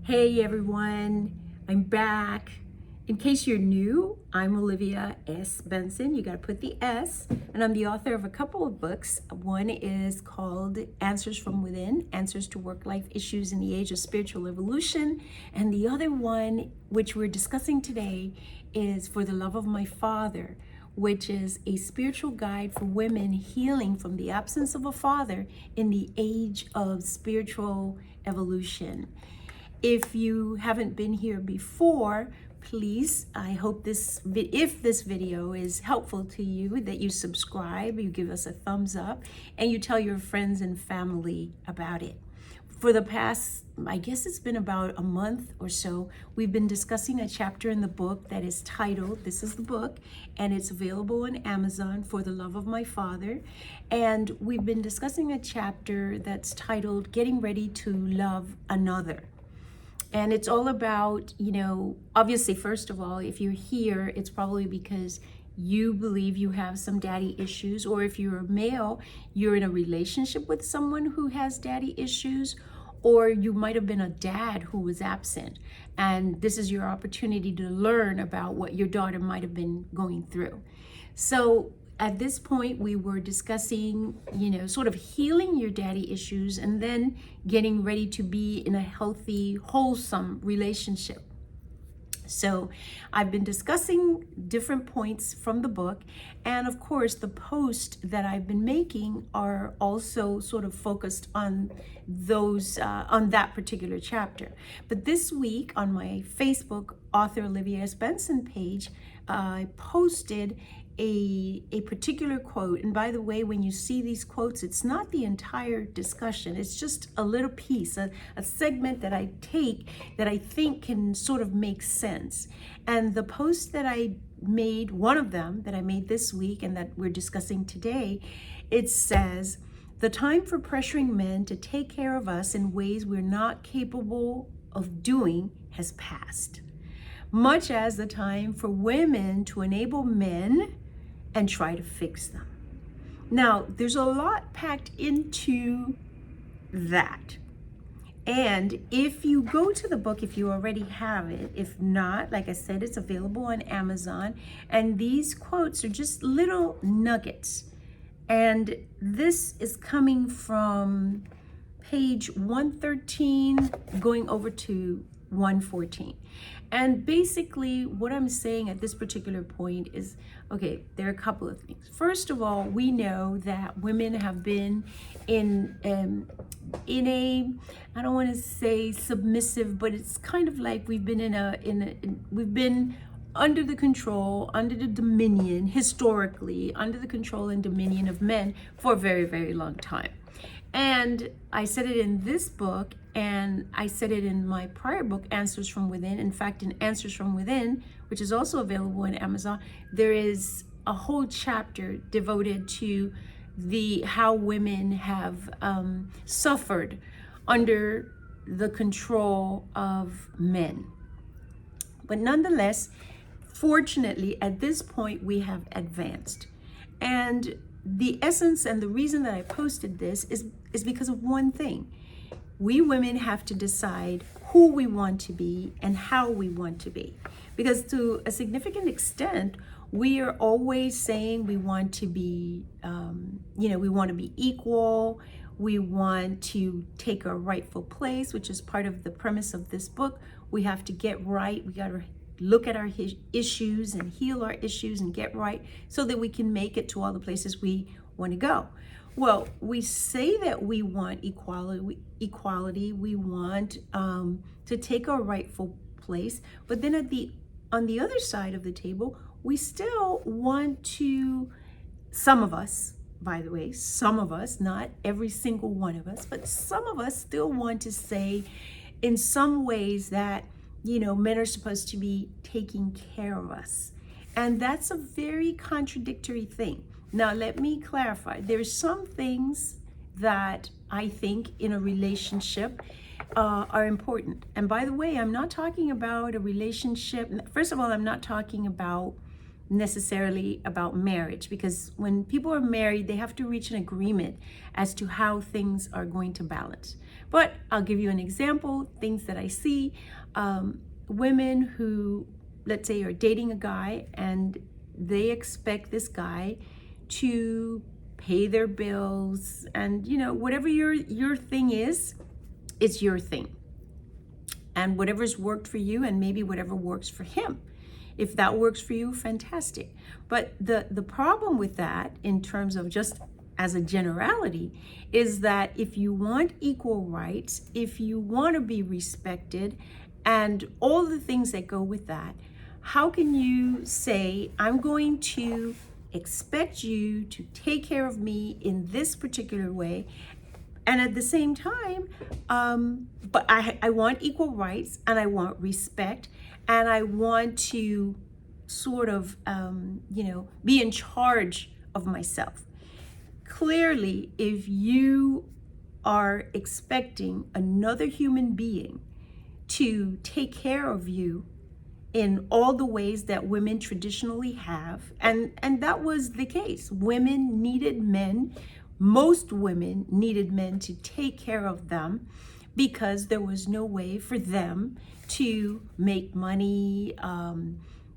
Hey everyone, I'm back. In case you're new, I'm Olivia S. Benson. You got to put the S, and I'm the author of a couple of books. One is called Answers from Within, Answers to Work-Life Issues in the Age of Spiritual Evolution. And the other one, which we're discussing today, is For the Love of My Father, which is a spiritual guide for women healing from the absence of a father in the age of spiritual evolution. If you haven't been here before, please, I hope if this video is helpful to you, that you subscribe, you give us a thumbs up, and you tell your friends and family about it. For the past, I guess it's been about a month or so, we've been discussing a chapter in the book that is titled, this is the book, and it's available on Amazon, For the Love of My Father. And we've been discussing a chapter that's titled, Getting Ready to Love Another. And it's all about, obviously, first of all, if you're here, it's probably because you believe you have some daddy issues, or if you're a male, you're in a relationship with someone who has daddy issues, or you might have been a dad who was absent. And this is your opportunity to learn about what your daughter might have been going through. So at this point, we were discussing, sort of healing your daddy issues and then getting ready to be in a healthy, wholesome relationship. So I've been discussing different points from the book. And of course, the posts that I've been making are also sort of focused on on that particular chapter. But this week on my Facebook author Olivia S. Benson page, I posted a particular quote. And by the way, when you see these quotes, it's not the entire discussion. It's just a little piece, a segment that I take that I think can sort of make sense. And the post that I made, one of them that I made this week and that we're discussing today, it says, "The time for pressuring men to take care of us in ways we're not capable of doing has passed, much as the time for women to enable men and try to fix them." Now, there's a lot packed into that. And if you go to the book, if you already have it, if not, like I said, it's available on Amazon. And these quotes are just little nuggets. And this is coming from page 113 going over to 114. And basically what I'm saying at this particular point is, okay, there are a couple of things. First of all, we know that women have been in a, I don't want to say submissive, but it's kind of like we've been we've been under the control, under the dominion, historically, under the control and dominion of men for a very, very long time. And I said it in this book, and I said it in my prior book, Answers from Within. In fact, in Answers from Within, which is also available on Amazon, there is a whole chapter devoted to how women have suffered under the control of men. But nonetheless, fortunately, at this point, we have advanced. And the essence and the reason that I posted this is because of one thing. We women have to decide who we want to be and how we want to be. Because to a significant extent, we are always saying we want to be, we want to be equal. We want to take our rightful place, which is part of the premise of this book. We have to get right. We got to look at our issues and heal our issues and get right so that we can make it to all the places we want to go. Well, we say that we want equality, we want to take our rightful place, but then on the other side of the table, we still want to, some of us, by the way, some of us, not every single one of us, but some of us still want to say in some ways that men are supposed to be taking care of us. And that's a very contradictory thing. Now, let me clarify. There's some things that I think in a relationship are important. And by the way, I'm not talking about a relationship. First of all, I'm not talking about necessarily about marriage, because when people are married, they have to reach an agreement as to how things are going to balance. But I'll give you an example, things that I see. Women who, let's say, are dating a guy and they expect this guy to pay their bills, and whatever your thing is, it's your thing, and whatever's worked for you, and maybe whatever works for him. If that works for you, fantastic. But the problem with that, in terms of just as a generality, is that if you want equal rights, if you want to be respected, and all the things that go with that, how can you say, I'm going to expect you to take care of me in this particular way, and at the same time, but I want equal rights, and I want respect, and I want to sort of, be in charge of myself. Clearly, if you are expecting another human being to take care of you in all the ways that women traditionally have, and that was the case. Women needed men. Most women needed men to take care of them, because there was no way for them to make money,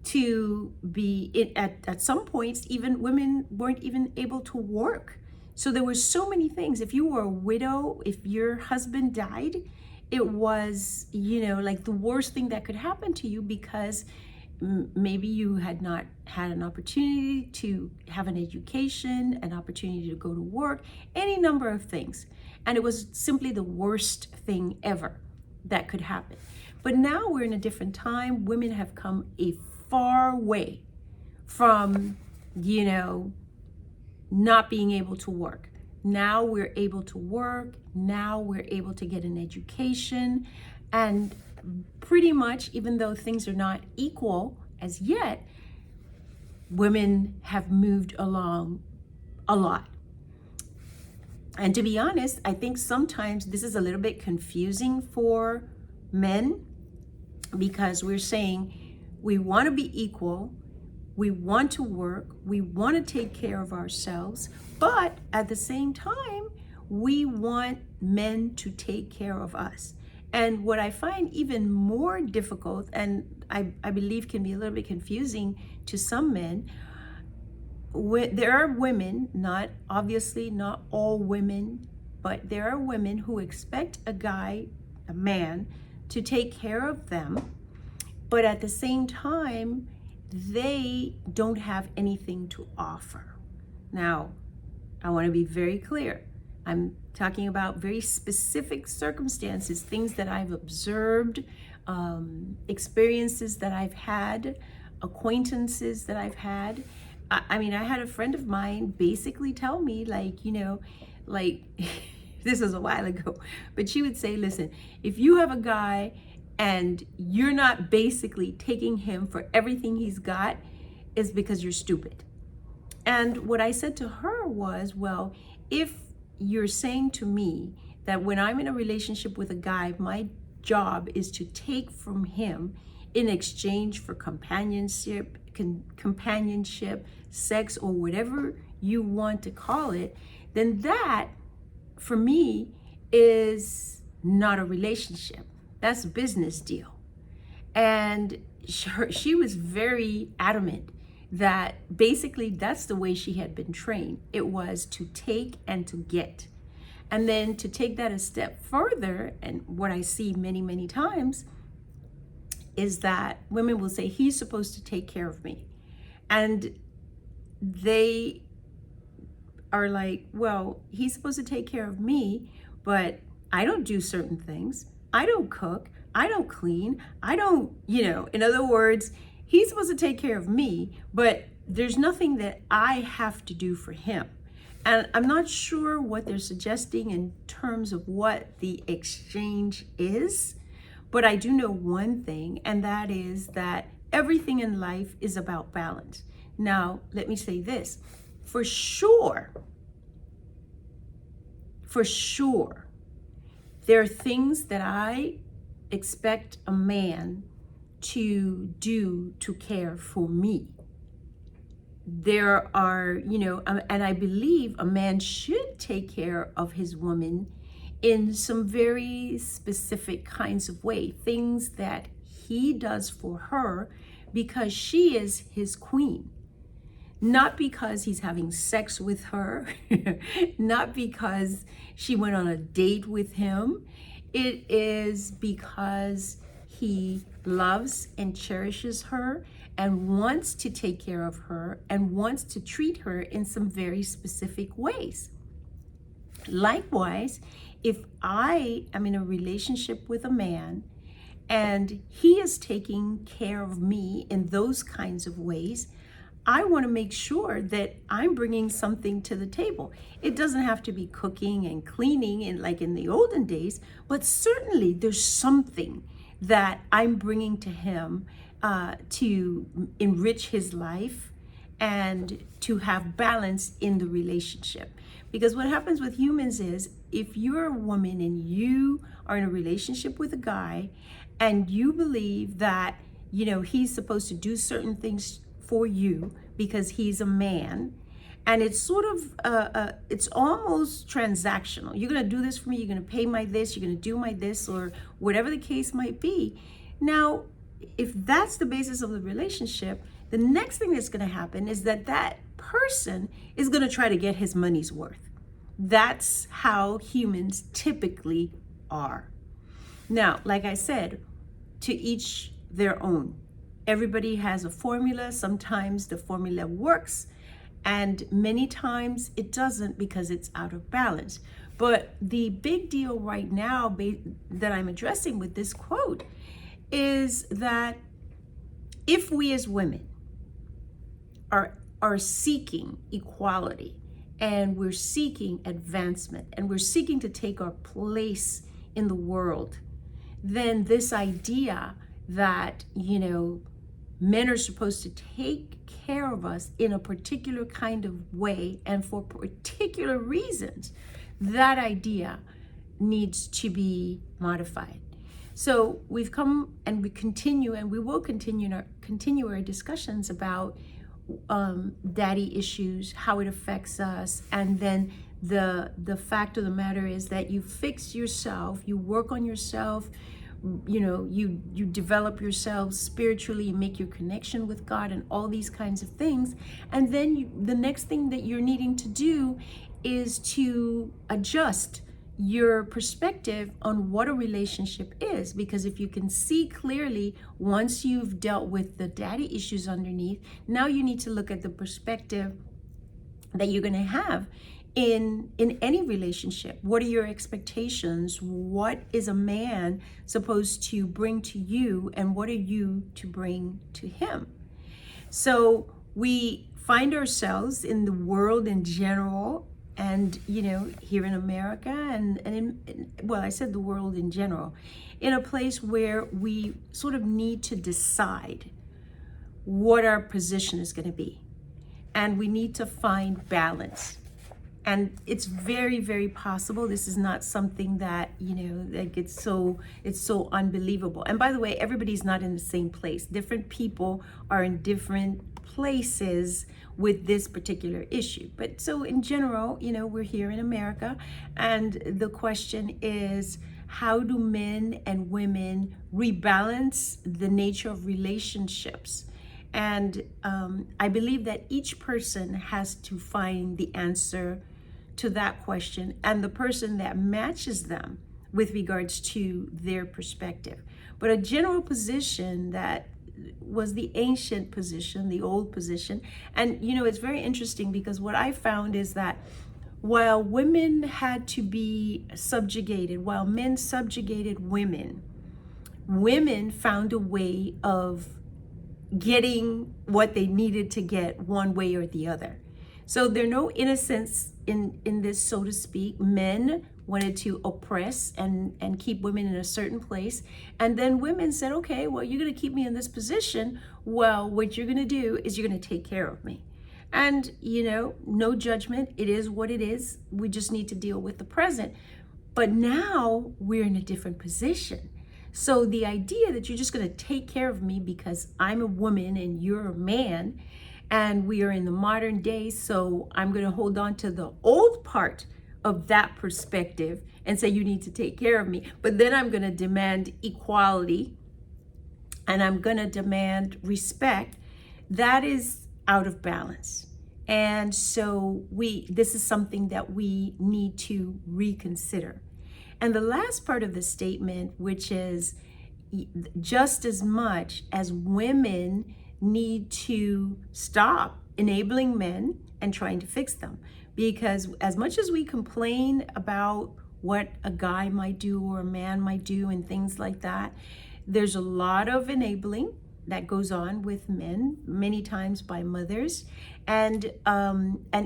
to be at some points, even women weren't even able to work. So there were so many things. If you were a widow, if your husband died, it was, like the worst thing that could happen to you, because maybe you had not had an opportunity to have an education, an opportunity to go to work, any number of things. And it was simply the worst thing ever that could happen. But now we're in a different time. Women have come a far way from, not being able to work. Now we're able to work. Now we're able to get an education. And pretty much, even though things are not equal as yet, women have moved along a lot. And to be honest, I think sometimes this is a little bit confusing for men, because we're saying we want to be equal, we want to work, we want to take care of ourselves, but at the same time, we want men to take care of us. And what I find even more difficult, and I believe can be a little bit confusing to some men, there are women, not obviously not all women, but there are women who expect a man, to take care of them, but at the same time, they don't have anything to offer. Now, I want to be very clear. I'm talking about very specific circumstances, things that I've observed, experiences that I've had, acquaintances that I've had. I mean, I had a friend of mine basically tell me, this was a while ago, but she would say, listen, if you have a guy and you're not basically taking him for everything he's got, is because you're stupid. And what I said to her was, well, if you're saying to me that when I'm in a relationship with a guy, my job is to take from him in exchange for companionship, sex, or whatever you want to call it, then that, for me, is not a relationship. That's a business deal. And she was very adamant that basically that's the way she had been trained. It was to take and to get. And then to take that a step further, and what I see many, many times, is that women will say, he's supposed to take care of me. And they are like, well, he's supposed to take care of me, but I don't do certain things. I don't cook. I don't clean. I don't, in other words, he's supposed to take care of me, but there's nothing that I have to do for him. And I'm not sure what they're suggesting in terms of what the exchange is, but I do know one thing, and that is that everything in life is about balance. Now, let me say this, for sure, there are things that I expect a man to do to care for me. there are, and I believe a man should take care of his woman in some very specific kinds of way, things that he does for her because she is his queen. Not because he's having sex with her, not because she went on a date with him. It is because he loves and cherishes her and wants to take care of her and wants to treat her in some very specific ways. Likewise, if I am in a relationship with a man and he is taking care of me in those kinds of ways, I want to make sure that I'm bringing something to the table. It doesn't have to be cooking and cleaning and like in the olden days, but certainly there's something that I'm bringing to him to enrich his life and to have balance in the relationship. Because what happens with humans is if you're a woman and you are in a relationship with a guy and you believe that, he's supposed to do certain things for you because he's a man, and it's sort of it's almost transactional. You're going to do this for me, you're going to pay my this, you're going to do my this, or whatever the case might be. Now, if that's the basis of the relationship, the next thing that's going to happen is that person is going to try to get his money's worth. That's how humans typically are. Now, like I said, to each their own. Everybody has a formula. Sometimes the formula works, and many times it doesn't because it's out of balance. But the big deal right now that I'm addressing with this quote is that if we as women are seeking equality and we're seeking advancement and we're seeking to take our place in the world, then this idea that, men are supposed to take care of us in a particular kind of way and for particular reasons, that idea needs to be modified. So we've come and we continue and we will continue our discussions about daddy issues, how it affects us, and then the fact of the matter is that you fix yourself, you work on yourself, you develop yourself spiritually, you make your connection with God and all these kinds of things. And then the next thing that you're needing to do is to adjust your perspective on what a relationship is. Because if you can see clearly, once you've dealt with the daddy issues underneath, now you need to look at the perspective that you're going to have in any relationship. What are your expectations? What is a man supposed to bring to you, and what are you to bring to him? So we find ourselves in the world in general, and here in America, and I said the world in general, in a place where we sort of need to decide what our position is going to be, and we need to find balance. And it's very, very possible. This is not something that, like it's so unbelievable. And by the way, everybody's not in the same place. Different people are in different places with this particular issue. But so in general, we're here in America, and the question is, how do men and women rebalance the nature of relationships? And I believe that each person has to find the answer to that question, and the person that matches them with regards to their perspective. But a general position that was the ancient position, the old position, and it's very interesting because what I found is that while women had to be subjugated, while men subjugated women, women found a way of getting what they needed to get one way or the other. So there's no innocence in this, so to speak. Men wanted to oppress and keep women in a certain place. And then women said, okay, well, you're going to keep me in this position. Well, what you're going to do is you're going to take care of me. And, no judgment. It is what it is. We just need to deal with the present. But now we're in a different position. So the idea that you're just going to take care of me because I'm a woman and you're a man, And we are in the modern day, so I'm going to hold on to the old part of that perspective and say, you need to take care of me. But then I'm going to demand equality and I'm going to demand respect. That is out of balance. And so this is something that we need to reconsider. And the last part of the statement, which is just as much as women need to stop enabling men and trying to fix them. Because as much as we complain about what a guy might do or a man might do and things like that, there's a lot of enabling that goes on with men, many times by mothers, and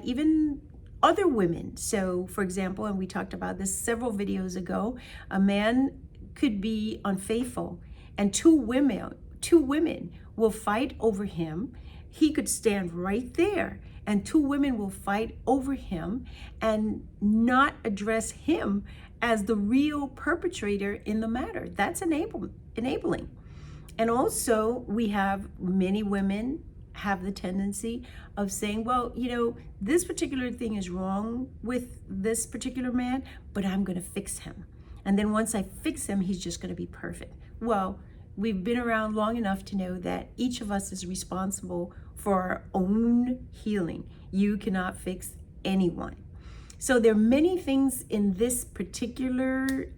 even other women. So, for example, and we talked about this several videos ago, a man could be unfaithful, and two women will fight over him. He could stand right there, and two women will fight over him and not address him as the real perpetrator in the matter. That's enabling. And also, we have many women have the tendency of saying, well, this particular thing is wrong with this particular man, but I'm going to fix him. And then once I fix him, he's just going to be perfect. Well, we've been around long enough to know that each of us is responsible for our own healing. You cannot fix anyone. So there are many things in this particular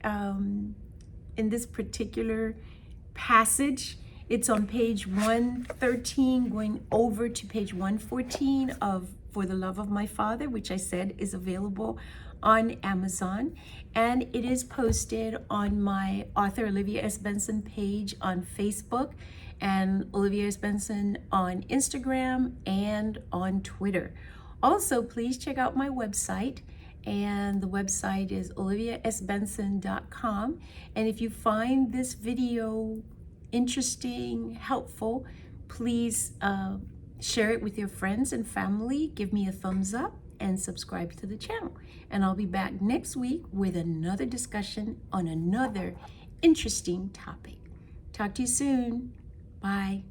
passage. It's on page 113 going over to page 114 of For the Love of My Father, which I said is available on Amazon, and it is posted on my author Olivia S. Benson page on Facebook and Olivia S. Benson on Instagram and on Twitter. Also, please check out my website, and the website is oliviasbenson.com. And if you find this video interesting, helpful, please share it with your friends and family. Give me a thumbs up and subscribe to the channel. And I'll be back next week with another discussion on another interesting topic. Talk to you soon. Bye.